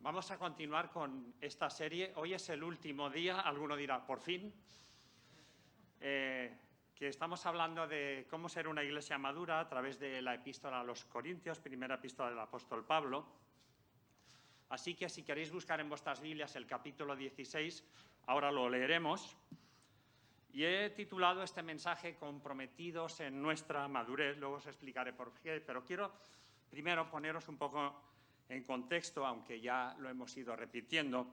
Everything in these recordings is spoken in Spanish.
Vamos a continuar con esta serie. Hoy es el último día, alguno dirá, por fin, que estamos hablando de cómo ser una iglesia madura a través de la epístola a los Corintios, primera epístola del apóstol Pablo. Así que si queréis buscar en vuestras Biblias el capítulo 16, ahora lo leeremos. Y he titulado este mensaje Comprometidos en nuestra madurez. Luego os explicaré por qué, pero quiero primero poneros un poco en contexto, aunque ya lo hemos ido repitiendo,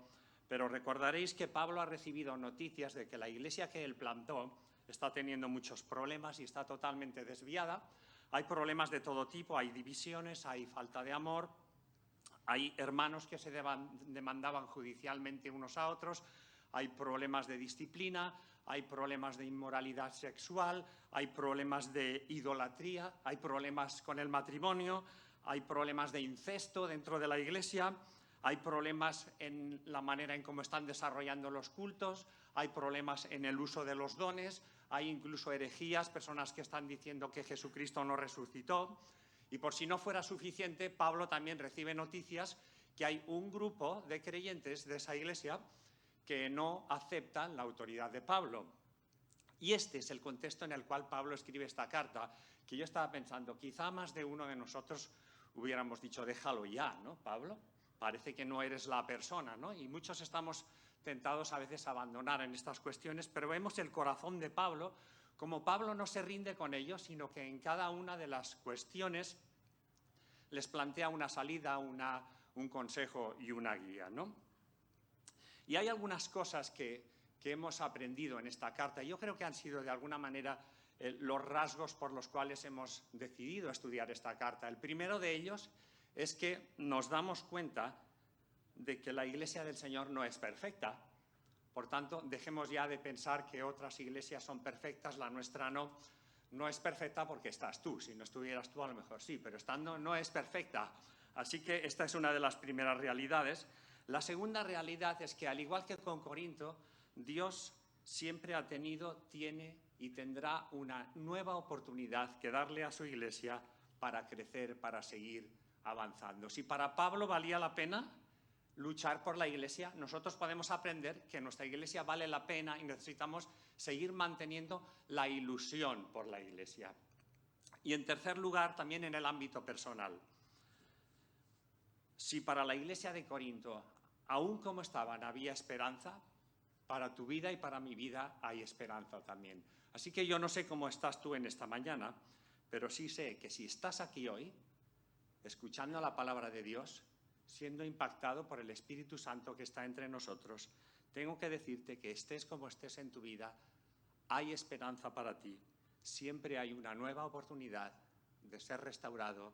pero recordaréis que Pablo ha recibido noticias de que la iglesia que él plantó está teniendo muchos problemas y está totalmente desviada. Hay problemas de todo tipo, hay divisiones, hay falta de amor, hay hermanos que se demandaban judicialmente unos a otros, hay problemas de disciplina, hay problemas de inmoralidad sexual, hay problemas de idolatría, hay problemas con el matrimonio, hay problemas de incesto dentro de la iglesia, hay problemas en la manera en cómo están desarrollando los cultos, hay problemas en el uso de los dones, hay incluso herejías, personas que están diciendo que Jesucristo no resucitó. Y por si no fuera suficiente, Pablo también recibe noticias que hay un grupo de creyentes de esa iglesia que no aceptan la autoridad de Pablo. Y este es el contexto en el cual Pablo escribe esta carta, que yo estaba pensando, quizá más de uno de nosotros hubiéramos dicho, déjalo ya, ¿no, Pablo? Parece que no eres la persona, ¿no? Y muchos estamos tentados a veces a abandonar en estas cuestiones, pero vemos el corazón de Pablo, como Pablo no se rinde con ellos, sino que en cada una de las cuestiones les plantea una salida, un consejo y una guía, ¿no? Y hay algunas cosas que hemos aprendido en esta carta. Yo creo que han sido de alguna manera los rasgos por los cuales hemos decidido estudiar esta carta. El primero de ellos es que nos damos cuenta de que la iglesia del Señor no es perfecta. Por tanto, dejemos ya de pensar que otras iglesias son perfectas, la nuestra no. No es perfecta porque estás tú. Si no estuvieras tú, a lo mejor sí, pero estando no es perfecta. Así que esta es una de las primeras realidades. La segunda realidad es que, al igual que con Corinto, Dios siempre ha tenido, tiene y tendrá una nueva oportunidad que darle a su iglesia para crecer, para seguir avanzando. Si para Pablo valía la pena luchar por la iglesia, nosotros podemos aprender que nuestra iglesia vale la pena y necesitamos seguir manteniendo la ilusión por la iglesia. Y en tercer lugar, también en el ámbito personal. Si para la iglesia de Corinto, aún como estaban, había esperanza, para tu vida y para mi vida hay esperanza también. Así que yo no sé cómo estás tú en esta mañana, pero sí sé que si estás aquí hoy, escuchando la palabra de Dios, siendo impactado por el Espíritu Santo que está entre nosotros, tengo que decirte que estés como estés en tu vida, hay esperanza para ti. Siempre hay una nueva oportunidad de ser restaurado,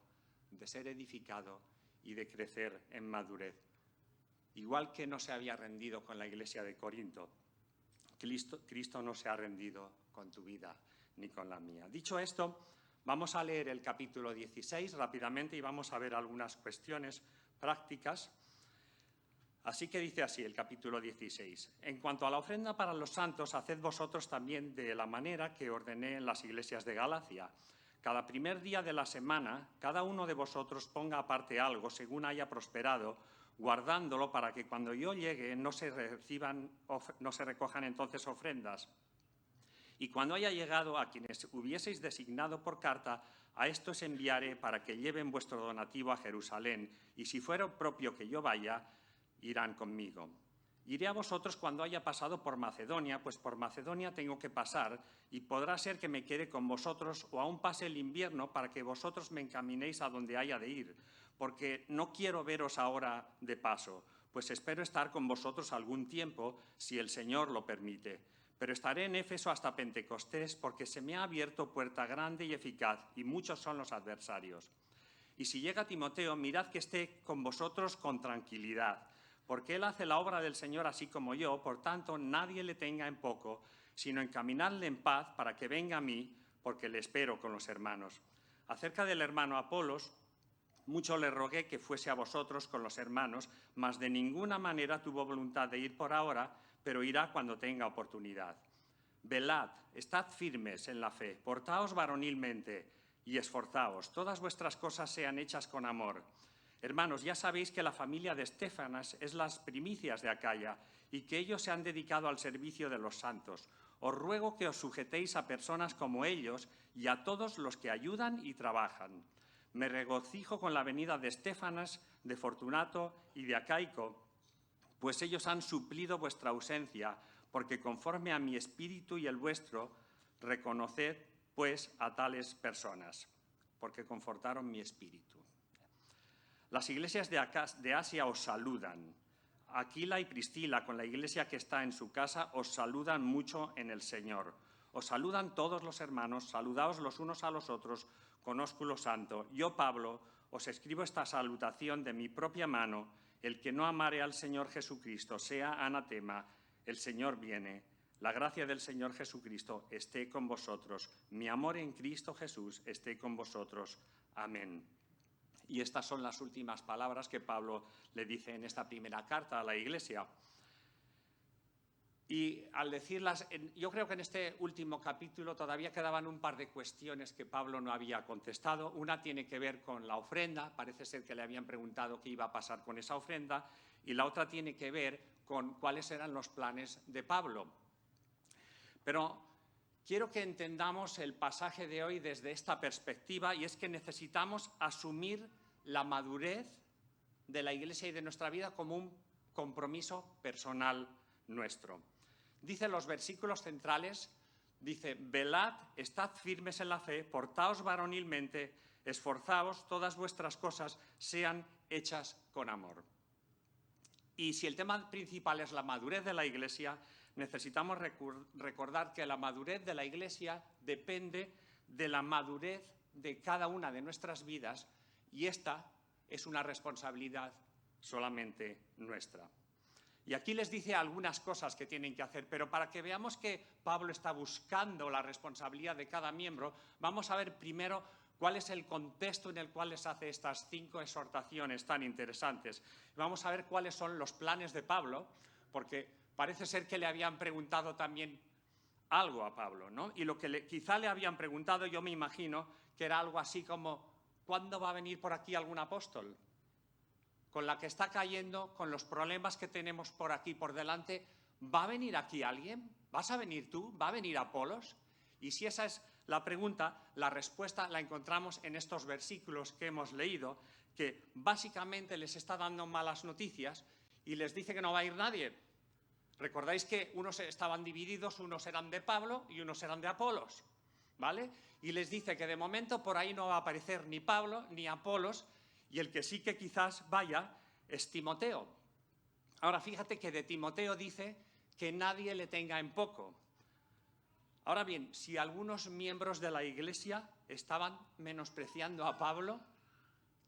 de ser edificado y de crecer en madurez. Igual que no se había rendido con la iglesia de Corinto, Cristo no se ha rendido con tu vida ni con la mía. Dicho esto, vamos a leer el capítulo 16 rápidamente y vamos a ver algunas cuestiones prácticas. Así que dice así el capítulo 16. En cuanto a la ofrenda para los santos, haced vosotros también de la manera que ordené en las iglesias de Galacia. Cada primer día de la semana, cada uno de vosotros ponga aparte algo según haya prosperado, guardándolo para que cuando yo llegue no se recojan entonces ofrendas. Y cuando haya llegado a quienes hubieseis designado por carta, a estos enviaré para que lleven vuestro donativo a Jerusalén, y si fuera propio que yo vaya, irán conmigo. Iré a vosotros cuando haya pasado por Macedonia, pues por Macedonia tengo que pasar, y podrá ser que me quede con vosotros o aún pase el invierno para que vosotros me encaminéis a donde haya de ir, porque no quiero veros ahora de paso, pues espero estar con vosotros algún tiempo, si el Señor lo permite. Pero estaré en Éfeso hasta Pentecostés, porque se me ha abierto puerta grande y eficaz, y muchos son los adversarios. Y si llega Timoteo, mirad que esté con vosotros con tranquilidad, porque él hace la obra del Señor así como yo, por tanto nadie le tenga en poco, sino encaminadle en paz para que venga a mí, porque le espero con los hermanos. Acerca del hermano Apolos, mucho le rogué que fuese a vosotros con los hermanos, mas de ninguna manera tuvo voluntad de ir por ahora, pero irá cuando tenga oportunidad. Velad, estad firmes en la fe, portaos varonilmente y esforzaos, todas vuestras cosas sean hechas con amor. Hermanos, ya sabéis que la familia de Estéfanas es las primicias de Acaya y que ellos se han dedicado al servicio de los santos. Os ruego que os sujetéis a personas como ellos y a todos los que ayudan y trabajan. Me regocijo con la venida de Estéfanas, de Fortunato y de Acaico, pues ellos han suplido vuestra ausencia, porque conforme a mi espíritu y el vuestro, reconoced pues a tales personas, porque confortaron mi espíritu. Las iglesias de Asia os saludan. Aquila y Priscila, con la iglesia que está en su casa, os saludan mucho en el Señor. Os saludan todos los hermanos, saludaos los unos a los otros con ósculo santo. Yo, Pablo, os escribo esta salutación de mi propia mano. El que no amare al Señor Jesucristo sea anatema. El Señor viene. La gracia del Señor Jesucristo esté con vosotros. Mi amor en Cristo Jesús esté con vosotros. Amén. Y estas son las últimas palabras que Pablo le dice en esta primera carta a la iglesia. Y al decirlas, yo creo que en este último capítulo todavía quedaban un par de cuestiones que Pablo no había contestado. Una tiene que ver con la ofrenda, parece ser que le habían preguntado qué iba a pasar con esa ofrenda, y la otra tiene que ver con cuáles eran los planes de Pablo. Pero quiero que entendamos el pasaje de hoy desde esta perspectiva, y es que necesitamos asumir la madurez de la Iglesia y de nuestra vida como un compromiso personal nuestro. Dice los versículos centrales, dice: velad, estad firmes en la fe, portaos varonilmente, esforzaos, todas vuestras cosas sean hechas con amor. Y si el tema principal es la madurez de la Iglesia, necesitamos recordar que la madurez de la Iglesia depende de la madurez de cada una de nuestras vidas, y esta es una responsabilidad solamente nuestra. Y aquí les dice algunas cosas que tienen que hacer, pero para que veamos que Pablo está buscando la responsabilidad de cada miembro, vamos a ver primero cuál es el contexto en el cual les hace estas 5 exhortaciones tan interesantes. Vamos a ver cuáles son los planes de Pablo, porque parece ser que le habían preguntado también algo a Pablo, ¿no? Y lo que quizá le habían preguntado, yo me imagino, que era algo así como: ¿cuándo va a venir por aquí algún apóstol? Con la que está cayendo, con los problemas que tenemos por aquí por delante, ¿va a venir aquí alguien? ¿Vas a venir tú? ¿Va a venir Apolos? Y si esa es la pregunta, la respuesta la encontramos en estos versículos que hemos leído, que básicamente les está dando malas noticias y les dice que no va a ir nadie. Recordáis que unos estaban divididos, unos eran de Pablo y unos eran de Apolos, ¿vale? Y les dice que de momento por ahí no va a aparecer ni Pablo ni Apolos, y el que sí que quizás vaya es Timoteo. Ahora fíjate que de Timoteo dice que nadie le tenga en poco. Ahora bien, si algunos miembros de la Iglesia estaban menospreciando a Pablo,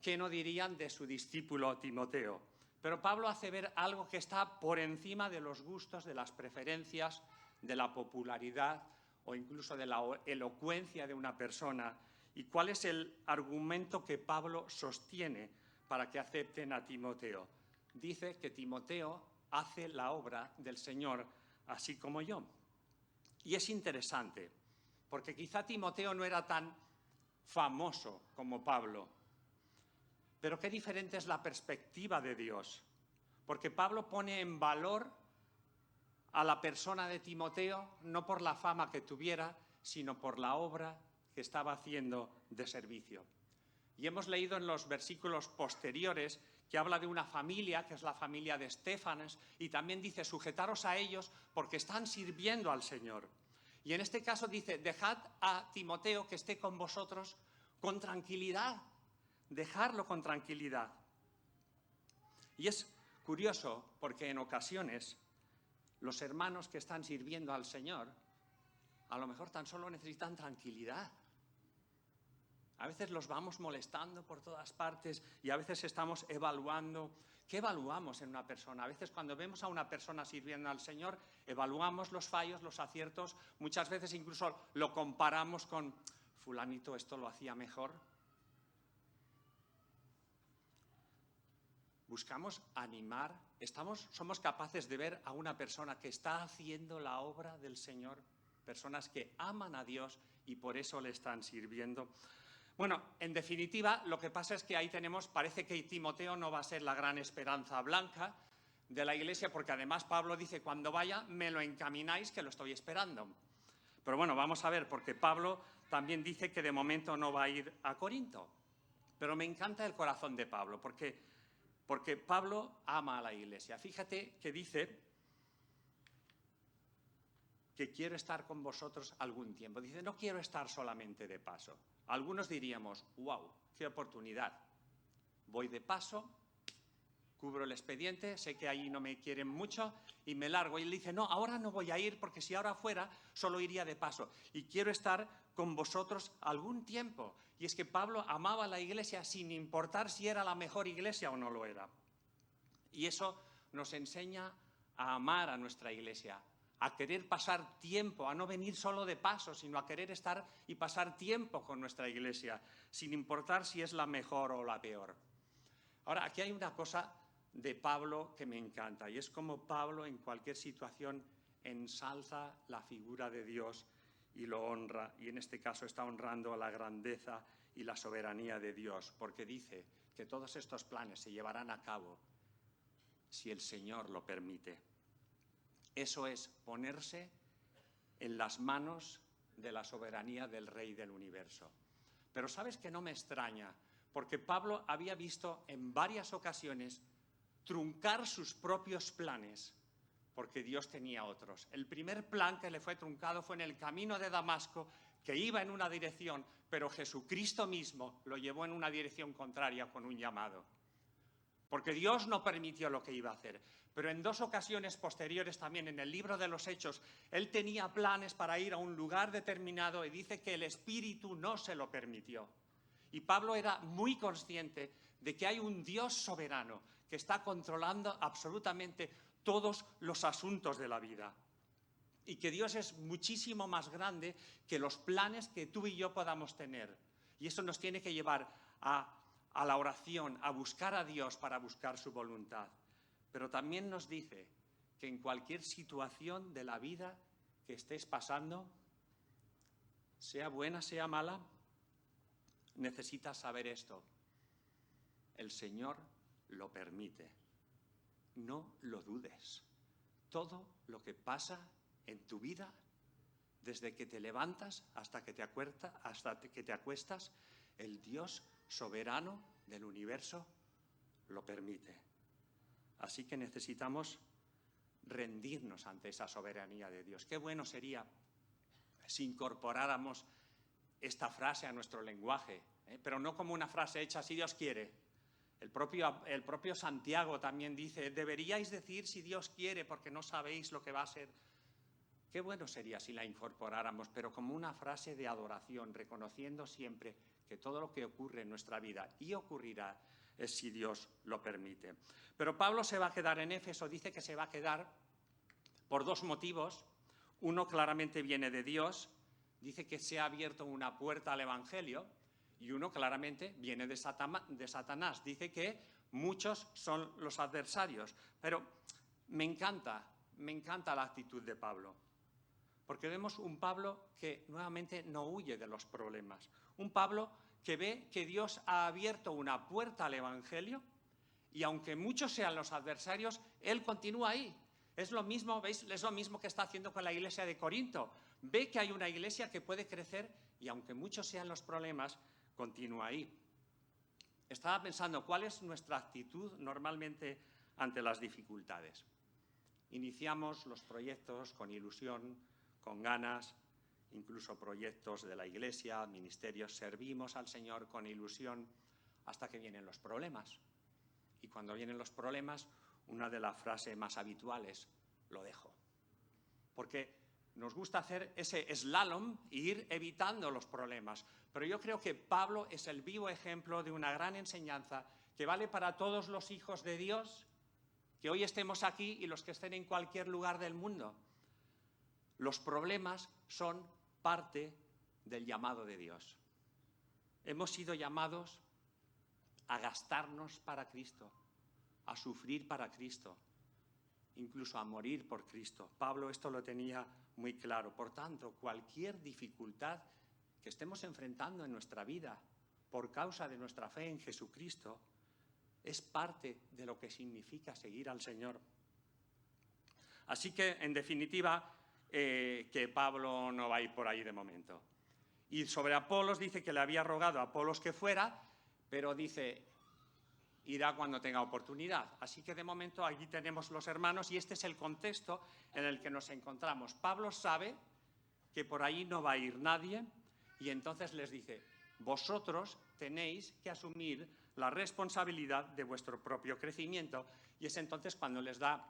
¿qué no dirían de su discípulo Timoteo? Pero Pablo hace ver algo que está por encima de los gustos, de las preferencias, de la popularidad o incluso de la elocuencia de una persona. ¿Y cuál es el argumento que Pablo sostiene para que acepten a Timoteo? Dice que Timoteo hace la obra del Señor, así como yo. Y es interesante, porque quizá Timoteo no era tan famoso como Pablo, pero qué diferente es la perspectiva de Dios, porque Pablo pone en valor a la persona de Timoteo no por la fama que tuviera, sino por la obra que estaba haciendo de servicio. Y hemos leído en los versículos posteriores que habla de una familia, que es la familia de Estéfanas, y también dice: sujetaros a ellos porque están sirviendo al Señor. Y en este caso dice: dejad a Timoteo que esté con vosotros con tranquilidad, dejarlo con tranquilidad. Y es curioso porque en ocasiones los hermanos que están sirviendo al Señor a lo mejor tan solo necesitan tranquilidad. A veces los vamos molestando por todas partes y a veces estamos evaluando. ¿Qué evaluamos en una persona? A veces cuando vemos a una persona sirviendo al Señor, evaluamos los fallos, los aciertos, muchas veces incluso lo comparamos con fulanito, esto lo hacía mejor. Buscamos animar, somos capaces de ver a una persona que está haciendo la obra del Señor, personas que aman a Dios y por eso le están sirviendo. Bueno, en definitiva, lo que pasa es que ahí parece que Timoteo no va a ser la gran esperanza blanca de la Iglesia, porque además Pablo dice, cuando vaya, me lo encamináis, que lo estoy esperando. Pero bueno, vamos a ver, porque Pablo también dice que de momento no va a ir a Corinto. Pero me encanta el corazón de Pablo, porque Pablo ama a la Iglesia. Fíjate que dice que quiero estar con vosotros algún tiempo. Dice, no quiero estar solamente de paso. Algunos diríamos, wow, qué oportunidad. Voy de paso, cubro el expediente, sé que ahí no me quieren mucho y me largo. Y él dice, no, ahora no voy a ir porque si ahora fuera, solo iría de paso. Y quiero estar con vosotros algún tiempo. Y es que Pablo amaba a la Iglesia sin importar si era la mejor iglesia o no lo era. Y eso nos enseña a amar a nuestra Iglesia, a querer pasar tiempo, a no venir solo de paso, sino a querer estar y pasar tiempo con nuestra Iglesia, sin importar si es la mejor o la peor. Ahora, aquí hay una cosa de Pablo que me encanta, y es como Pablo en cualquier situación ensalza la figura de Dios y lo honra, y en este caso está honrando la grandeza y la soberanía de Dios, porque dice que todos estos planes se llevarán a cabo si el Señor lo permite. Eso es ponerse en las manos de la soberanía del Rey del universo. Pero ¿sabes que no me extraña? Porque Pablo había visto en varias ocasiones truncar sus propios planes, porque Dios tenía otros. El primer plan que le fue truncado fue en el camino de Damasco, que iba en una dirección, pero Jesucristo mismo lo llevó en una dirección contraria con un llamado. Porque Dios no permitió lo que iba a hacer. Pero en 2 ocasiones posteriores también, en el libro de los Hechos, él tenía planes para ir a un lugar determinado y dice que el Espíritu no se lo permitió. Y Pablo era muy consciente de que hay un Dios soberano que está controlando absolutamente todos los asuntos de la vida. Y que Dios es muchísimo más grande que los planes que tú y yo podamos tener. Y eso nos tiene que llevar a la oración, a buscar a Dios para buscar su voluntad. Pero también nos dice que en cualquier situación de la vida que estés pasando, sea buena, sea mala, necesitas saber esto. El Señor lo permite. No lo dudes. Todo lo que pasa en tu vida, desde que te levantas hasta que te acuestas, el Dios soberano del universo lo permite. Así que necesitamos rendirnos ante esa soberanía de Dios. Qué bueno sería si incorporáramos esta frase a nuestro lenguaje, pero no como una frase hecha si Dios quiere. El propio Santiago también dice, deberíais decir si Dios quiere porque no sabéis lo que va a ser. Qué bueno sería si la incorporáramos, pero como una frase de adoración, reconociendo siempre que todo lo que ocurre en nuestra vida y ocurrirá es si Dios lo permite. Pero Pablo se va a quedar en Éfeso, dice que se va a quedar por 2 motivos. Uno claramente viene de Dios, dice que se ha abierto una puerta al Evangelio, y uno claramente viene de Satanás, dice que muchos son los adversarios. Pero me encanta la actitud de Pablo, porque vemos un Pablo que nuevamente no huye de los problemas, un Pablo que ve que Dios ha abierto una puerta al Evangelio y aunque muchos sean los adversarios, él continúa ahí. Es lo mismo, ¿veis? Es lo mismo que está haciendo con la iglesia de Corinto. Ve que hay una iglesia que puede crecer y aunque muchos sean los problemas, continúa ahí. Estaba pensando, ¿cuál es nuestra actitud normalmente ante las dificultades? Iniciamos los proyectos con ilusión, con ganas, incluso proyectos de la iglesia, ministerios, servimos al Señor con ilusión hasta que vienen los problemas. Y cuando vienen los problemas, una de las frases más habituales, lo dejo. Porque nos gusta hacer ese slalom e ir evitando los problemas. Pero yo creo que Pablo es el vivo ejemplo de una gran enseñanza que vale para todos los hijos de Dios, que hoy estemos aquí y los que estén en cualquier lugar del mundo. Los problemas son parte del llamado de Dios. Hemos sido llamados a gastarnos para Cristo, a sufrir para Cristo, incluso a morir por Cristo. Pablo esto lo tenía muy claro. Por tanto, cualquier dificultad que estemos enfrentando en nuestra vida, por causa de nuestra fe en Jesucristo, es parte de lo que significa seguir al Señor. Así que, en definitiva, que Pablo no va a ir por ahí de momento. Y sobre Apolos dice que le había rogado a Apolos que fuera, pero dice, irá cuando tenga oportunidad. Así que de momento aquí tenemos los hermanos y este es el contexto en el que nos encontramos. Pablo sabe que por ahí no va a ir nadie y entonces les dice, vosotros tenéis que asumir la responsabilidad de vuestro propio crecimiento. Y es entonces cuando les da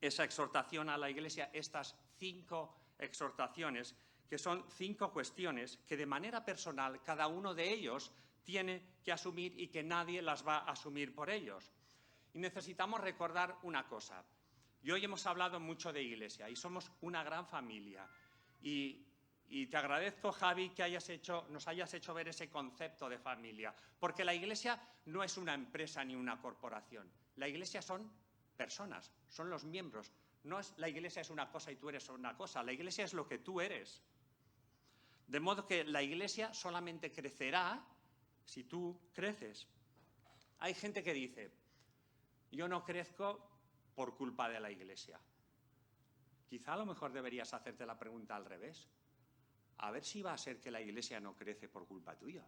esa exhortación a la Iglesia, estas 5 exhortaciones, que son 5 cuestiones que de manera personal cada uno de ellos tiene que asumir y que nadie las va a asumir por ellos. Y necesitamos recordar una cosa. Y hoy hemos hablado mucho de Iglesia y somos una gran familia. Y te agradezco, Javi, que nos hayas hecho ver ese concepto de familia. Porque la Iglesia no es una empresa ni una corporación. La Iglesia son personas, son los miembros. No es la Iglesia es una cosa y tú eres una cosa. La Iglesia es lo que tú eres. De modo que la Iglesia solamente crecerá si tú creces. Hay gente que dice, yo no crezco por culpa de la Iglesia. Quizá a lo mejor deberías hacerte la pregunta al revés. A ver si va a ser que la Iglesia no crece por culpa tuya.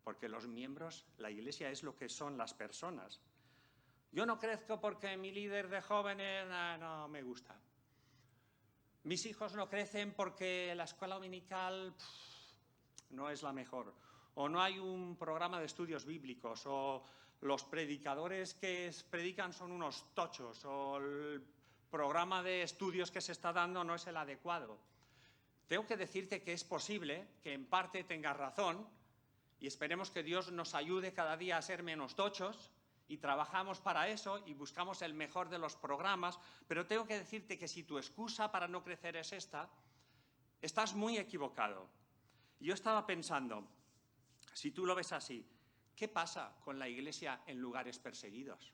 Porque los miembros, la Iglesia es lo que son las personas. Yo no crezco porque mi líder de jóvenes no me gusta. Mis hijos no crecen porque la escuela dominical no es la mejor. O no hay un programa de estudios bíblicos. O los predicadores que predican son unos tochos. O el programa de estudios que se está dando no es el adecuado. Tengo que decirte que es posible que en parte tengas razón y esperemos que Dios nos ayude cada día a ser menos tochos y trabajamos para eso y buscamos el mejor de los programas, pero tengo que decirte que si tu excusa para no crecer es esta, estás muy equivocado. Yo estaba pensando, si tú lo ves así, ¿qué pasa con la Iglesia en lugares perseguidos?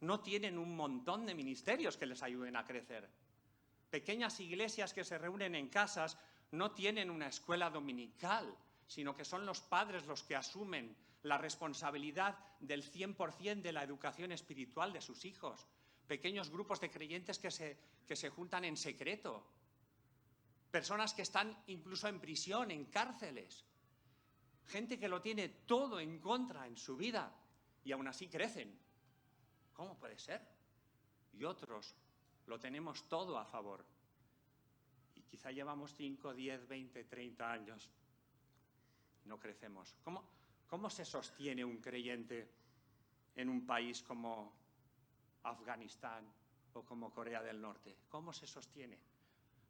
No tienen un montón de ministerios que les ayuden a crecer. Pequeñas iglesias que se reúnen en casas no tienen una escuela dominical, sino que son los padres los que asumen la responsabilidad del 100% de la educación espiritual de sus hijos. Pequeños grupos de creyentes que se juntan en secreto. Personas que están incluso en prisión, en cárceles. Gente que lo tiene todo en contra en su vida y aún así crecen. ¿Cómo puede ser? Y otros lo tenemos todo a favor. Y quizá llevamos 5, 10, 20, 30 años. No crecemos. ¿Cómo se sostiene un creyente en un país como Afganistán o como Corea del Norte? ¿Cómo se sostiene?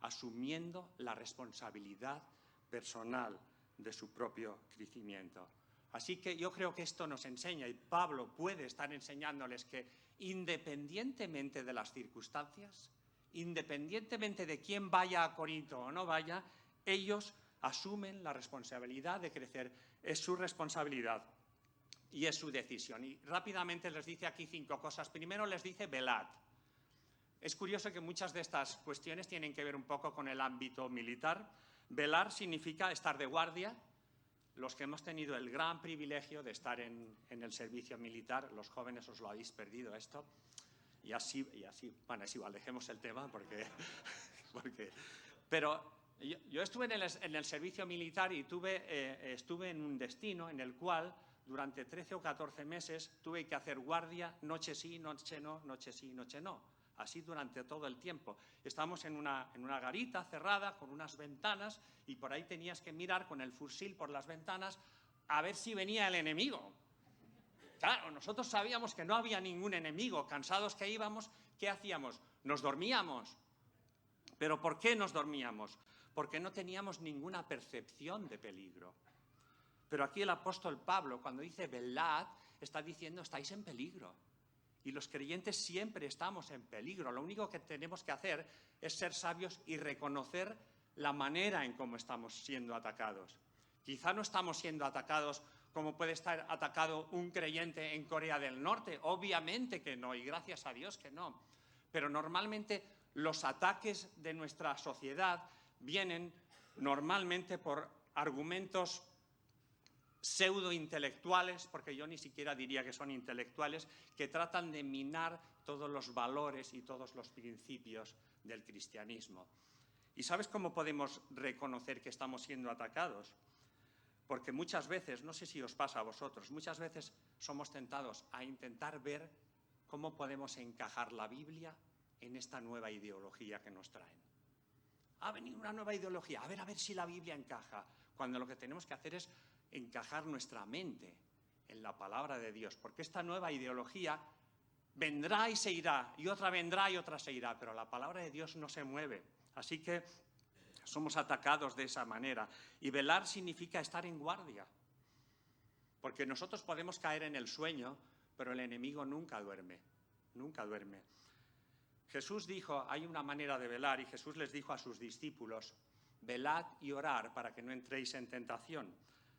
Asumiendo la responsabilidad personal de su propio crecimiento. Así que yo creo que esto nos enseña, y Pablo puede estar enseñándoles que independientemente de las circunstancias, independientemente de quién vaya a Corinto o no vaya, ellos asumen la responsabilidad de crecer. Es su responsabilidad y es su decisión. Y rápidamente les dice aquí 5 cosas. Primero les dice velad. Es curioso que muchas de estas cuestiones tienen que ver un poco con el ámbito militar. Velar significa estar de guardia. Los que hemos tenido el gran privilegio de estar en el servicio militar, los jóvenes os lo habéis perdido esto, y así bueno, es igual, dejemos el tema porque pero yo estuve en el servicio militar y estuve en un destino en el cual durante 13 o 14 meses tuve que hacer guardia, noche sí, noche no, noche sí, noche no. Así durante todo el tiempo. Estábamos en una garita cerrada con unas ventanas y por ahí tenías que mirar con el fusil por las ventanas a ver si venía el enemigo. Claro, nosotros sabíamos que no había ningún enemigo. Cansados que íbamos, ¿qué hacíamos? Nos dormíamos. ¿Pero por qué nos dormíamos? Porque no teníamos ninguna percepción de peligro. Pero aquí el apóstol Pablo, cuando dice velad, está diciendo estáis en peligro. Y los creyentes siempre estamos en peligro. Lo único que tenemos que hacer es ser sabios y reconocer la manera en cómo estamos siendo atacados. Quizá no estamos siendo atacados como puede estar atacado un creyente en Corea del Norte. Obviamente que no, y gracias a Dios que no. Pero normalmente los ataques de nuestra sociedad vienen normalmente por argumentos pseudo-intelectuales, porque yo ni siquiera diría que son intelectuales, que tratan de minar todos los valores y todos los principios del cristianismo. ¿Y sabes cómo podemos reconocer que estamos siendo atacados? Porque muchas veces, no sé si os pasa a vosotros, muchas veces somos tentados a intentar ver cómo podemos encajar la Biblia en esta nueva ideología que nos traen. Ha venido una nueva ideología, a ver si la Biblia encaja, cuando lo que tenemos que hacer es encajar nuestra mente en la palabra de Dios, porque esta nueva ideología vendrá y se irá, y otra vendrá y otra se irá, pero la palabra de Dios no se mueve. Así que somos atacados de esa manera. Y velar significa estar en guardia, porque nosotros podemos caer en el sueño, pero el enemigo nunca duerme, nunca duerme. Jesús dijo, hay una manera de velar, y Jesús les dijo a sus discípulos, velad y orad para que no entréis en tentación.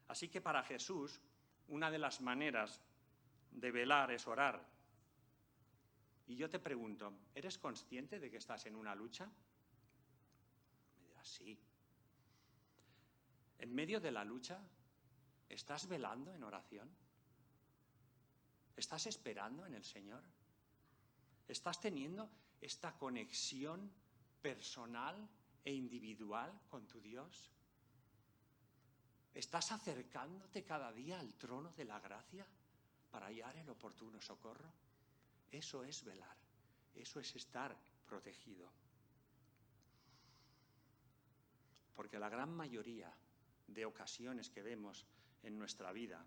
Así que para Jesús, una de las maneras de velar es orar. Y yo te pregunto, ¿eres consciente de que estás en una lucha? Me dirás, sí. En medio de la lucha, ¿estás velando en oración? ¿Estás esperando en el Señor? ¿Estás teniendo esta conexión personal e individual con tu Dios? ¿Estás acercándote cada día al trono de la gracia para hallar el oportuno socorro? Eso es velar, eso es estar protegido. Porque la gran mayoría de ocasiones que vemos en nuestra vida,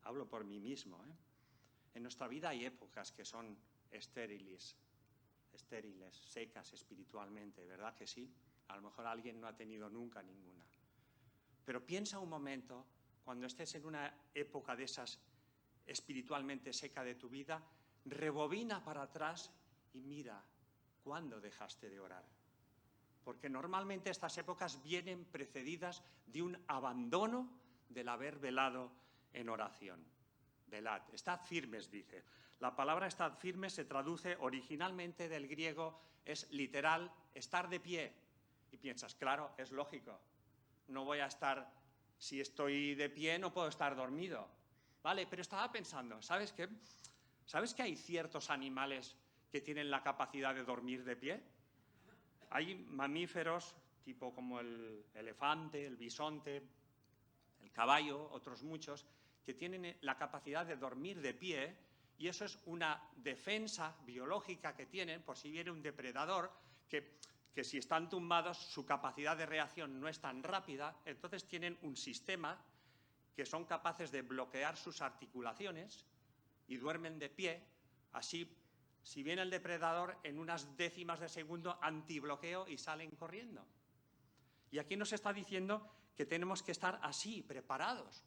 hablo por mí mismo, en nuestra vida hay épocas que son estériles, secas espiritualmente, ¿verdad que sí? A lo mejor alguien no ha tenido nunca ninguna. Pero piensa un momento, cuando estés en una época de esas espiritualmente seca de tu vida, rebobina para atrás y mira cuándo dejaste de orar. Porque normalmente estas épocas vienen precedidas de un abandono del haber velado en oración. Velad, estad firmes, dice. La palabra estad firmes se traduce originalmente del griego, es literal, estar de pie. Y piensas, claro, es lógico. No voy a estar, si estoy de pie no puedo estar dormido. Vale, pero estaba pensando, ¿sabes qué? ¿Sabes que hay ciertos animales que tienen la capacidad de dormir de pie? Hay mamíferos, tipo como el elefante, el bisonte, el caballo, otros muchos, que tienen la capacidad de dormir de pie, y eso es una defensa biológica que tienen por si viene un depredador que si están tumbados su capacidad de reacción no es tan rápida, entonces tienen un sistema que son capaces de bloquear sus articulaciones y duermen de pie, así si viene el depredador en unas décimas de segundo antibloqueo y salen corriendo. Y aquí nos está diciendo que tenemos que estar así, preparados,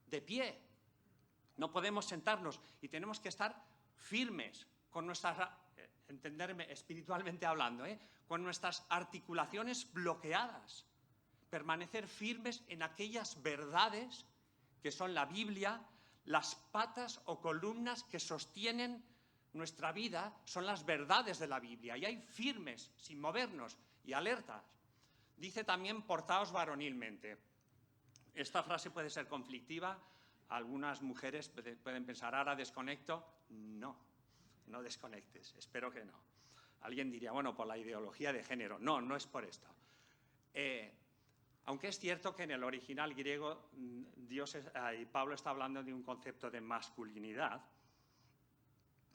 de pie. No podemos sentarnos y tenemos que estar firmes con nuestras, entenderme espiritualmente hablando, con nuestras articulaciones bloqueadas. Permanecer firmes en aquellas verdades que son la Biblia, las patas o columnas que sostienen nuestra vida son las verdades de la Biblia, y hay firmes, sin movernos, y alertas. Dice también, portaos varonilmente. Esta frase puede ser conflictiva. Algunas mujeres pueden pensar, ahora desconecto. No, no desconectes, espero que no. Alguien diría, bueno, por la ideología de género. No, no es por esto. Aunque es cierto que en el original griego Pablo está hablando de un concepto de masculinidad,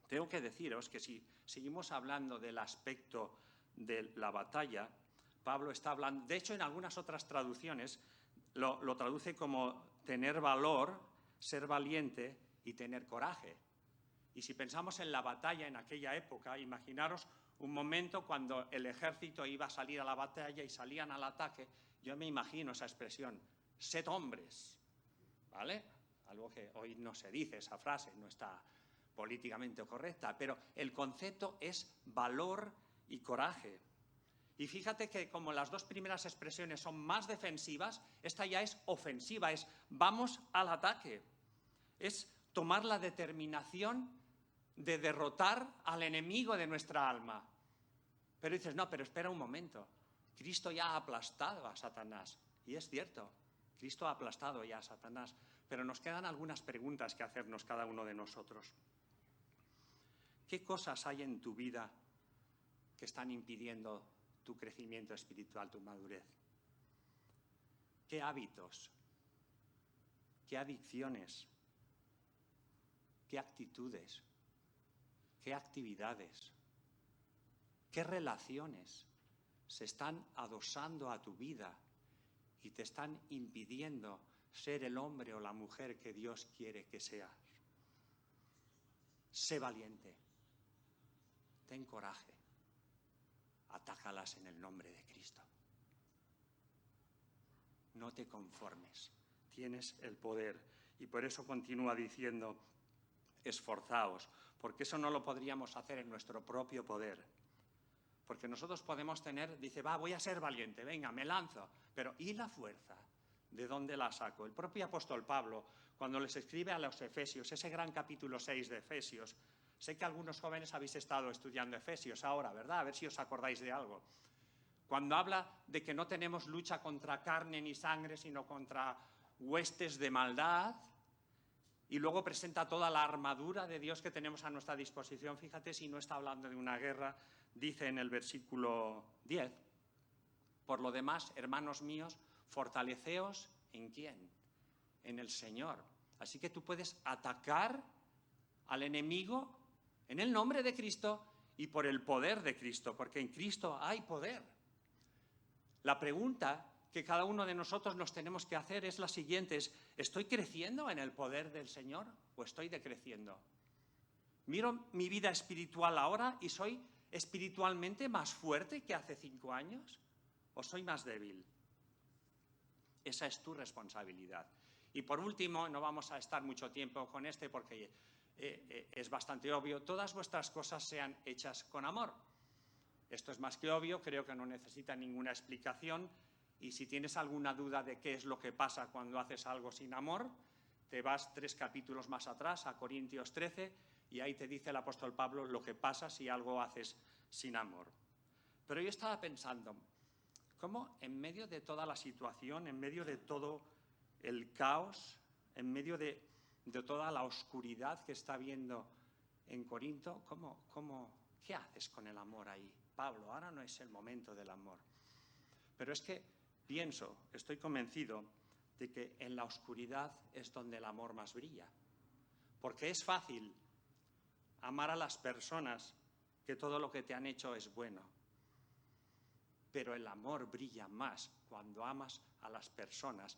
tengo que deciros que si seguimos hablando del aspecto de la batalla, Pablo está hablando, de hecho en algunas otras traducciones lo traduce como tener valor, ser valiente y tener coraje. Y si pensamos en la batalla en aquella época, imaginaros un momento cuando el ejército iba a salir a la batalla y salían al ataque, yo me imagino esa expresión, sed hombres, ¿vale? Algo que hoy no se dice, esa frase no está políticamente correcta, pero el concepto es valor y coraje. Y fíjate que como las dos primeras expresiones son más defensivas, esta ya es ofensiva, es vamos al ataque. Es tomar la determinación de derrotar al enemigo de nuestra alma. Pero dices, no, pero espera un momento, Cristo ya ha aplastado a Satanás. Y es cierto, Cristo ha aplastado ya a Satanás, Pero nos quedan algunas preguntas que hacernos cada uno de nosotros. ¿Qué cosas hay en tu vida que están impidiendo tu crecimiento espiritual, tu madurez? ¿Qué hábitos? ¿Qué adicciones? ¿Qué actitudes? ¿Qué actividades? ¿Qué relaciones se están adosando a tu vida y te están impidiendo ser el hombre o la mujer que Dios quiere que seas? Sé valiente, ten coraje, atácalas en el nombre de Cristo. No te conformes, tienes el poder. Y por eso continúa diciendo, esforzaos, porque eso no lo podríamos hacer en nuestro propio poder. Porque nosotros podemos tener, dice, voy a ser valiente, venga, me lanzo. Pero ¿y la fuerza? ¿De dónde la saco? El propio apóstol Pablo, cuando les escribe a los Efesios, ese gran capítulo 6 de Efesios, sé que algunos jóvenes habéis estado estudiando Efesios ahora, ¿verdad? A ver si os acordáis de algo. Cuando habla de que no tenemos lucha contra carne ni sangre, sino contra huestes de maldad, y luego presenta toda la armadura de Dios que tenemos a nuestra disposición. Fíjate si no está hablando de una guerra, dice en el versículo 10, por lo demás, hermanos míos, fortaleceos ¿en quién? En el Señor. Así que tú puedes atacar al enemigo en el nombre de Cristo y por el poder de Cristo, porque en Cristo hay poder. La pregunta que cada uno de nosotros nos tenemos que hacer es la siguiente, ¿estoy creciendo en el poder del Señor o estoy decreciendo? Miro mi vida espiritual ahora y soy espiritualmente más fuerte que hace 5 años o soy más débil. Esa es tu responsabilidad. Y por último, no vamos a estar mucho tiempo con porque es bastante obvio, todas vuestras cosas sean hechas con amor. Esto es más que obvio, creo que no necesita ninguna explicación. Y si tienes alguna duda de qué es lo que pasa cuando haces algo sin amor, te vas 3 capítulos más atrás, a Corintios 13, y ahí te dice el apóstol Pablo lo que pasa si algo haces sin amor. Pero yo estaba pensando, ¿cómo en medio de toda la situación, en medio de todo el caos, en medio de toda la oscuridad que está habiendo en Corinto, qué haces con el amor ahí? Pablo, ahora no es el momento del amor. Pero es que estoy convencido de que en la oscuridad es donde el amor más brilla. Porque es fácil amar a las personas que todo lo que te han hecho es bueno. Pero el amor brilla más cuando amas a las personas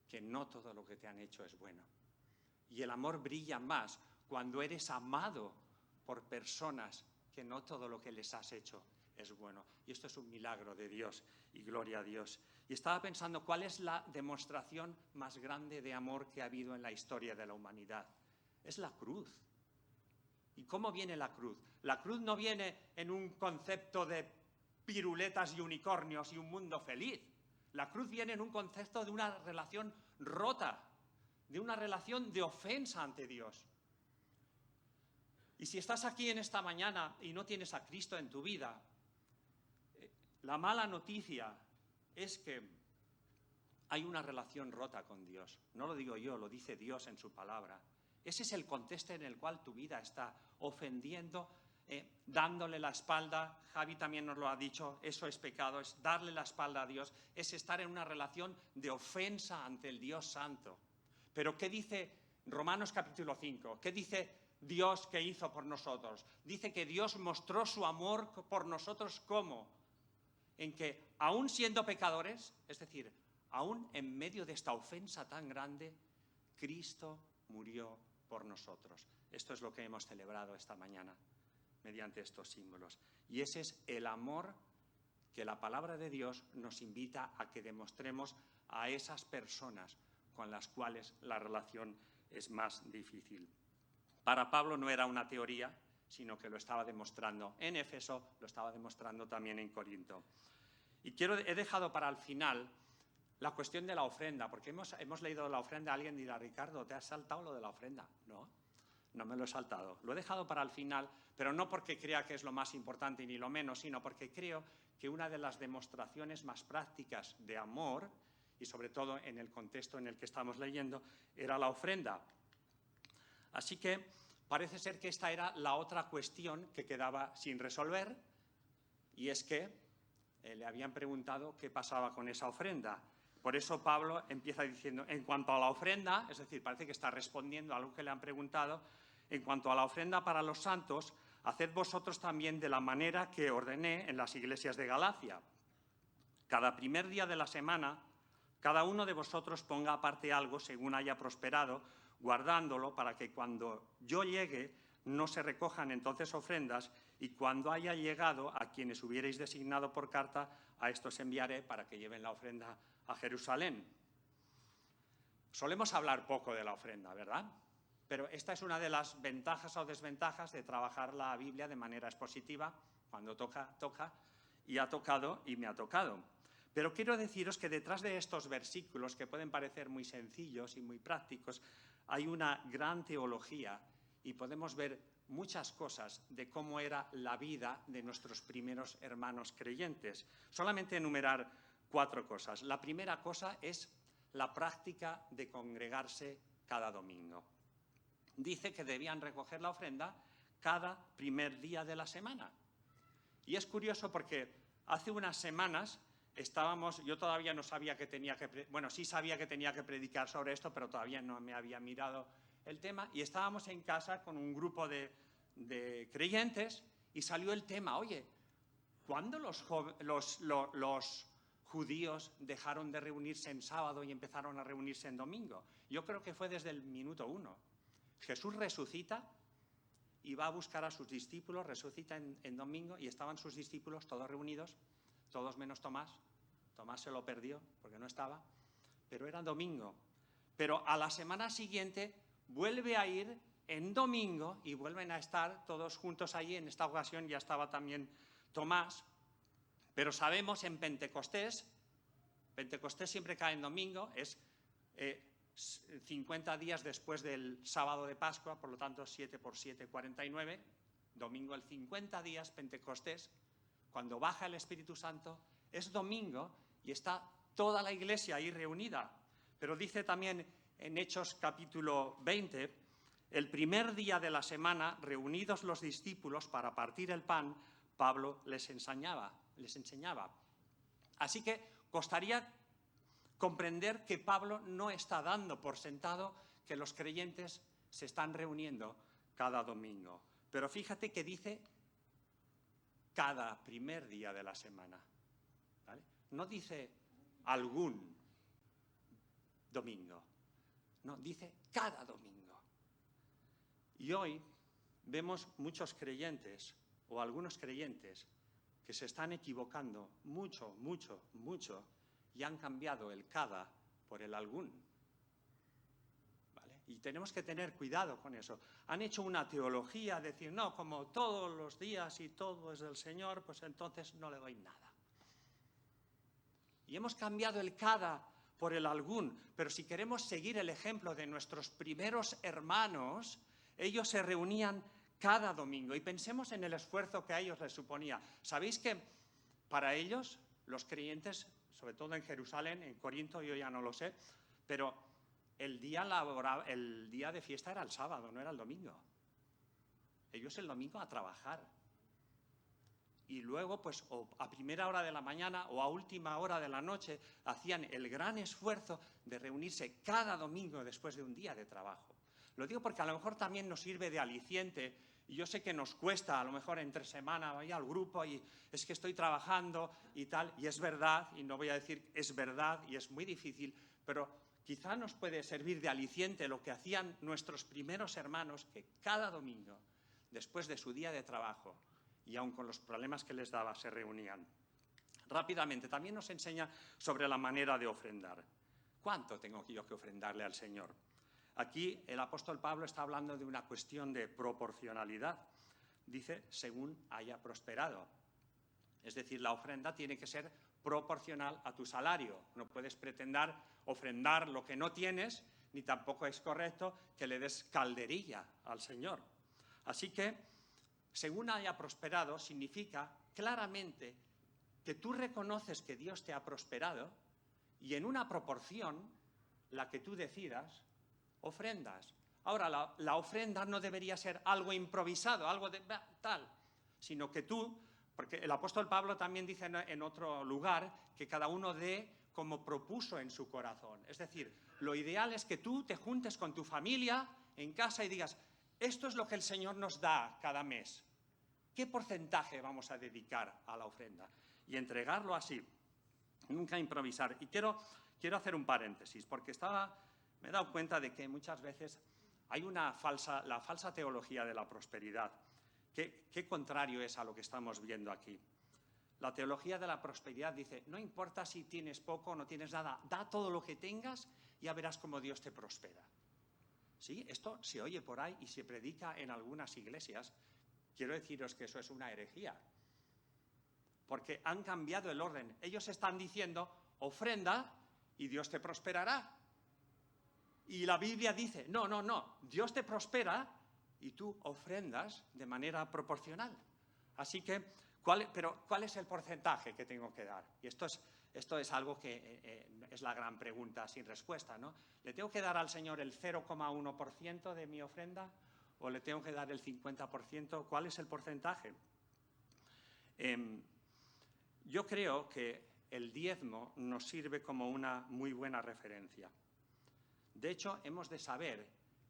que no todo lo que te han hecho es bueno. Y el amor brilla más cuando eres amado por personas que no todo lo que les has hecho es bueno. Y esto es un milagro de Dios y gloria a Dios. Y estaba pensando cuál es la demostración más grande de amor que ha habido en la historia de la humanidad. Es la cruz. ¿Y cómo viene la cruz? La cruz no viene en un concepto de piruletas y unicornios y un mundo feliz. La cruz viene en un concepto de una relación rota, de una relación de ofensa ante Dios. Y si estás aquí en esta mañana y no tienes a Cristo en tu vida, la mala noticia es que hay una relación rota con Dios. No lo digo yo, lo dice Dios en su palabra. Ese es el contexto en el cual tu vida está ofendiendo, dándole la espalda. Javi también nos lo ha dicho, eso es pecado, es darle la espalda a Dios, es estar en una relación de ofensa ante el Dios Santo. Pero ¿qué dice Romanos capítulo 5? ¿Qué dice Dios que hizo por nosotros? Dice que Dios mostró su amor por nosotros ¿cómo? En que aún siendo pecadores, es decir, aún en medio de esta ofensa tan grande, Cristo murió por nosotros. Esto es lo que hemos celebrado esta mañana mediante estos símbolos. Y ese es el amor que la palabra de Dios nos invita a que demostremos a esas personas con las cuales la relación es más difícil. Para Pablo no era una teoría, sino que lo estaba demostrando en Éfeso, lo estaba demostrando también en Corinto. Y he dejado para el final la cuestión de la ofrenda, porque hemos leído la ofrenda. Alguien dirá, Ricardo, ¿te has saltado lo de la ofrenda? No me lo he saltado. Lo he dejado para el final, pero no porque crea que es lo más importante ni lo menos, sino porque creo que una de las demostraciones más prácticas de amor y sobre todo en el contexto en el que estamos leyendo, era la ofrenda. Así que parece ser que esta era la otra cuestión que quedaba sin resolver, y es que le habían preguntado qué pasaba con esa ofrenda. Por eso Pablo empieza diciendo, en cuanto a la ofrenda, es decir, parece que está respondiendo a algo que le han preguntado, en cuanto a la ofrenda para los santos, haced vosotros también de la manera que ordené en las iglesias de Galacia. Cada primer día de la semana, cada uno de vosotros ponga aparte algo según haya prosperado, guardándolo para que cuando yo llegue no se recojan entonces ofrendas, y cuando haya llegado a quienes hubierais designado por carta, a estos enviaré para que lleven la ofrenda a Jerusalén. Solemos hablar poco de la ofrenda, ¿verdad? Pero esta es una de las ventajas o desventajas de trabajar la Biblia de manera expositiva. Cuando toca, toca, y ha tocado y me ha tocado. Pero quiero deciros que detrás de estos versículos, que pueden parecer muy sencillos y muy prácticos, hay una gran teología y podemos ver muchas cosas de cómo era la vida de nuestros primeros hermanos creyentes. Solamente enumerar 4 cosas. La primera cosa es la práctica de congregarse cada domingo. Dice que debían recoger la ofrenda cada primer día de la semana. Y es curioso porque hace unas semanas yo todavía no sabía que tenía que, sí sabía que tenía que predicar sobre esto, pero todavía no me había mirado el tema, y estábamos en casa con un grupo de creyentes y salió el tema, oye, ¿cuándo los judíos dejaron de reunirse en sábado y empezaron a reunirse en domingo? Yo creo que fue desde el minuto 1. Jesús resucita y va a buscar a sus discípulos, resucita en domingo, y estaban sus discípulos todos reunidos, todos menos Tomás. Tomás se lo perdió porque no estaba, pero era domingo. Pero a la semana siguiente vuelve a ir en domingo y vuelven a estar todos juntos allí. En esta ocasión ya estaba también Tomás, pero sabemos en Pentecostés siempre cae en domingo, es 50 días después del sábado de Pascua, por lo tanto 7 por 7, 49, domingo el 50 días, Pentecostés, cuando baja el Espíritu Santo, es domingo y está toda la iglesia ahí reunida. Pero dice también en Hechos capítulo 20, el primer día de la semana, reunidos los discípulos para partir el pan, Pablo les enseñaba. Así que costaría comprender que Pablo no está dando por sentado que los creyentes se están reuniendo cada domingo. Pero fíjate que dice cada primer día de la semana, ¿vale? No dice algún domingo, no, dice cada domingo. Y hoy vemos muchos creyentes, o algunos creyentes, que se están equivocando mucho, y han cambiado el cada por el algún. ¿Vale? Y tenemos que tener cuidado con eso. Han hecho una teología, decir, no, como todos los días y todo es del Señor, pues entonces no le doy nada. Y hemos cambiado el cada por el algún, pero si queremos seguir el ejemplo de nuestros primeros hermanos, ellos se reunían cada domingo, y pensemos en el esfuerzo que a ellos les suponía. ¿Sabéis que para ellos, los creyentes, sobre todo en Jerusalén, en Corinto yo ya no lo sé, pero el día de fiesta era el sábado, no era el domingo? Ellos el domingo a trabajar. Y luego, pues, o a primera hora de la mañana o a última hora de la noche, hacían el gran esfuerzo de reunirse cada domingo después de un día de trabajo. Lo digo porque a lo mejor también nos sirve de aliciente, y yo sé que nos cuesta, a lo mejor entre semana, vaya al grupo y es que estoy trabajando y tal, y es verdad, y no voy a decir es verdad, y es muy difícil, pero quizá nos puede servir de aliciente lo que hacían nuestros primeros hermanos, que cada domingo, después de su día de trabajo, y aun con los problemas que les daba, se reunían. Rápidamente, también nos enseña sobre la manera de ofrendar. ¿Cuánto tengo yo que ofrendarle al Señor? Aquí el apóstol Pablo está hablando de una cuestión de proporcionalidad. Dice, según haya prosperado. Es decir, la ofrenda tiene que ser proporcional a tu salario. No puedes pretender ofrendar lo que no tienes, ni tampoco es correcto que le des calderilla al Señor. Así que, según haya prosperado, significa claramente que tú reconoces que Dios te ha prosperado y en una proporción, la que tú decidas, ofrendas. Ahora, la ofrenda no debería ser algo improvisado, algo de tal, sino que tú, porque el apóstol Pablo también dice en otro lugar que cada uno dé como propuso en su corazón. Es decir, lo ideal es que tú te juntes con tu familia en casa y digas, esto es lo que el Señor nos da cada mes. ¿Qué porcentaje vamos a dedicar a la ofrenda? Y entregarlo así, nunca improvisar. Y quiero hacer un paréntesis, porque me he dado cuenta de que muchas veces hay la falsa teología de la prosperidad. ¿Qué contrario es a lo que estamos viendo aquí? La teología de la prosperidad dice, no importa si tienes poco o no tienes nada, da todo lo que tengas y ya verás cómo Dios te prospera. ¿Sí? Esto se oye por ahí y se predica en algunas iglesias. Quiero deciros que eso es una herejía, porque han cambiado el orden. Ellos están diciendo, ofrenda y Dios te prosperará. Y la Biblia dice, no, Dios te prospera y tú ofrendas de manera proporcional. Así que, ¿cuál es el porcentaje que tengo que dar? Y esto es algo que es la gran pregunta sin respuesta, ¿no? ¿Le tengo que dar al Señor el 0,1% de mi ofrenda o le tengo que dar el 50%? ¿Cuál es el porcentaje? Yo creo que el diezmo nos sirve como una muy buena referencia. De hecho, hemos de saber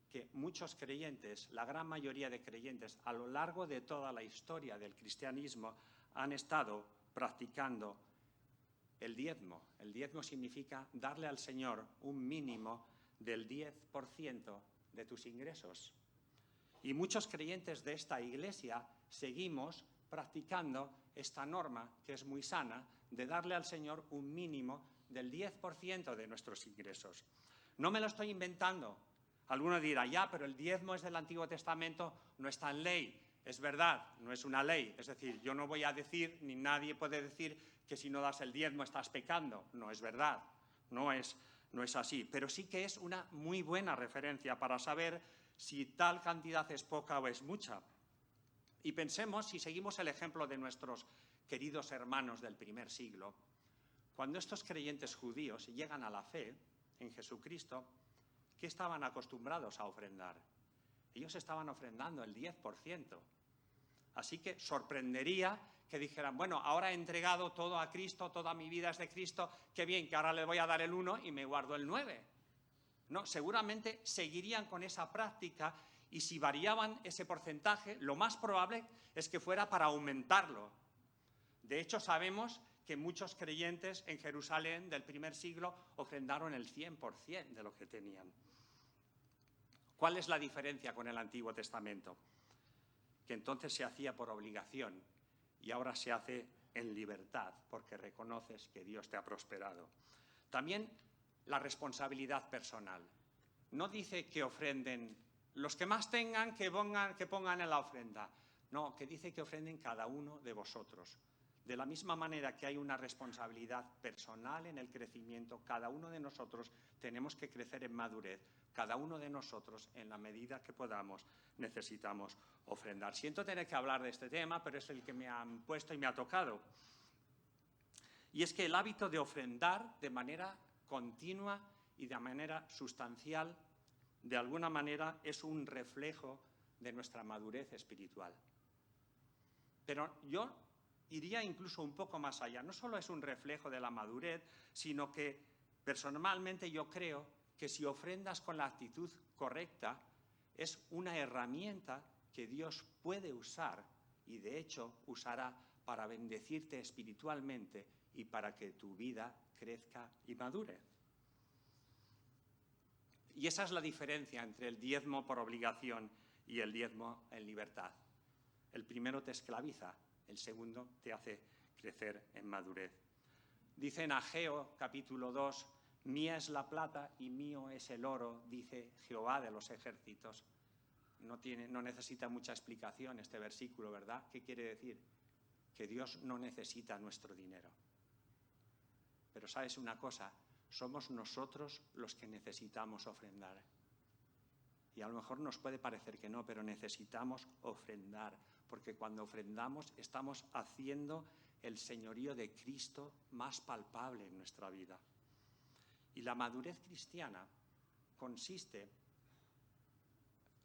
que muchos creyentes, la gran mayoría de creyentes, a lo largo de toda la historia del cristianismo, han estado practicando el diezmo. El diezmo significa darle al Señor un mínimo del 10% de tus ingresos. Y muchos creyentes de esta iglesia seguimos practicando esta norma, que es muy sana, de darle al Señor un mínimo del 10% de nuestros ingresos. No me lo estoy inventando. Alguno dirá, ya, pero el diezmo es del Antiguo Testamento, no está en ley. Es verdad, no es una ley. Es decir, yo no voy a decir, ni nadie puede decir, que si no das el diezmo estás pecando. No es verdad, no es así. Pero sí que es una muy buena referencia para saber si tal cantidad es poca o es mucha. Y pensemos, si seguimos el ejemplo de nuestros queridos hermanos del primer siglo, cuando estos creyentes judíos llegan a la fe en Jesucristo, ¿qué estaban acostumbrados a ofrendar? Ellos estaban ofrendando el 10%. Así que sorprendería que dijeran, bueno, ahora he entregado todo a Cristo, toda mi vida es de Cristo, qué bien, que ahora le voy a dar el 1 y me guardo el 9. No, seguramente seguirían con esa práctica y si variaban ese porcentaje, lo más probable es que fuera para aumentarlo. De hecho, sabemos que muchos creyentes en Jerusalén del primer siglo ofrendaron el 100% de lo que tenían. ¿Cuál es la diferencia con el Antiguo Testamento? Que entonces se hacía por obligación y ahora se hace en libertad porque reconoces que Dios te ha prosperado. También la responsabilidad personal. No dice que ofrenden los que más tengan, que pongan en la ofrenda. No, que dice que ofrenden cada uno de vosotros. De la misma manera que hay una responsabilidad personal en el crecimiento, cada uno de nosotros tenemos que crecer en madurez. Cada uno de nosotros, en la medida que podamos, necesitamos ofrendar. Siento tener que hablar de este tema, pero es el que me han puesto y me ha tocado. Y es que el hábito de ofrendar de manera continua y de manera sustancial, de alguna manera, es un reflejo de nuestra madurez espiritual. Pero yo iría incluso un poco más allá. No solo es un reflejo de la madurez, sino que personalmente yo creo que si ofrendas con la actitud correcta, es una herramienta que Dios puede usar y de hecho usará para bendecirte espiritualmente y para que tu vida crezca y madure. Y esa es la diferencia entre el diezmo por obligación y el diezmo en libertad. El primero te esclaviza, el segundo te hace crecer en madurez. Dice en Ageo, capítulo 2, mía es la plata y mío es el oro, dice Jehová de los ejércitos. No necesita mucha explicación este versículo, ¿verdad? ¿Qué quiere decir? Que Dios no necesita nuestro dinero. Pero ¿sabes una cosa? Somos nosotros los que necesitamos ofrendar. Y a lo mejor nos puede parecer que no, pero necesitamos ofrendar, porque cuando ofrendamos estamos haciendo el señorío de Cristo más palpable en nuestra vida. Y la madurez cristiana consiste,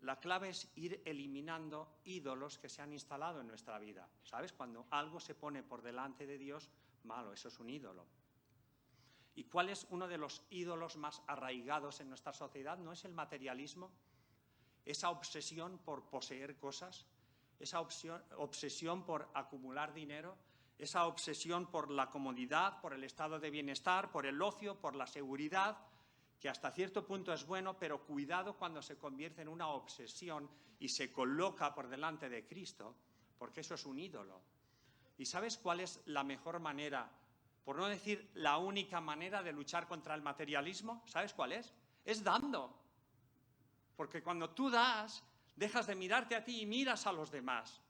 la clave es ir eliminando ídolos que se han instalado en nuestra vida. ¿Sabes? Cuando algo se pone por delante de Dios, malo, eso es un ídolo. ¿Y cuál es uno de los ídolos más arraigados en nuestra sociedad? ¿No es el materialismo? Esa obsesión por poseer cosas, esa obsesión por acumular dinero, esa obsesión por la comodidad, por el estado de bienestar, por el ocio, por la seguridad, que hasta cierto punto es bueno, pero cuidado cuando se convierte en una obsesión y se coloca por delante de Cristo, porque eso es un ídolo. ¿Y sabes cuál es la mejor manera, por no decir la única manera de luchar contra el materialismo? ¿Sabes cuál es? Es dando. Porque cuando tú das, dejas de mirarte a ti y miras a los demás.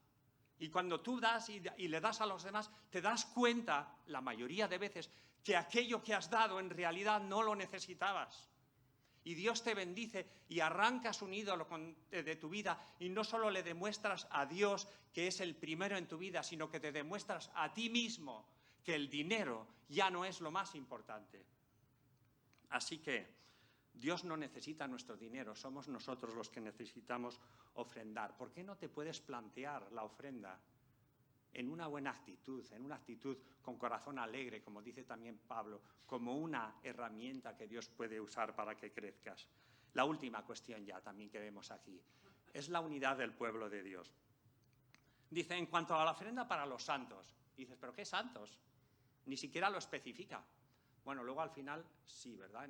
Y cuando tú das y le das a los demás, te das cuenta, la mayoría de veces, que aquello que has dado en realidad no lo necesitabas. Y Dios te bendice y arrancas un ídolo de tu vida y no solo le demuestras a Dios que es el primero en tu vida, sino que te demuestras a ti mismo que el dinero ya no es lo más importante. Así que Dios no necesita nuestro dinero, somos nosotros los que necesitamos ofrendar. ¿Por qué no te puedes plantear la ofrenda en una buena actitud, en una actitud con corazón alegre, como dice también Pablo, como una herramienta que Dios puede usar para que crezcas? La última cuestión ya también que vemos aquí es la unidad del pueblo de Dios. Dice, en cuanto a la ofrenda para los santos, dices, ¿pero qué santos? Ni siquiera lo especifica. Bueno, luego al final sí, ¿verdad?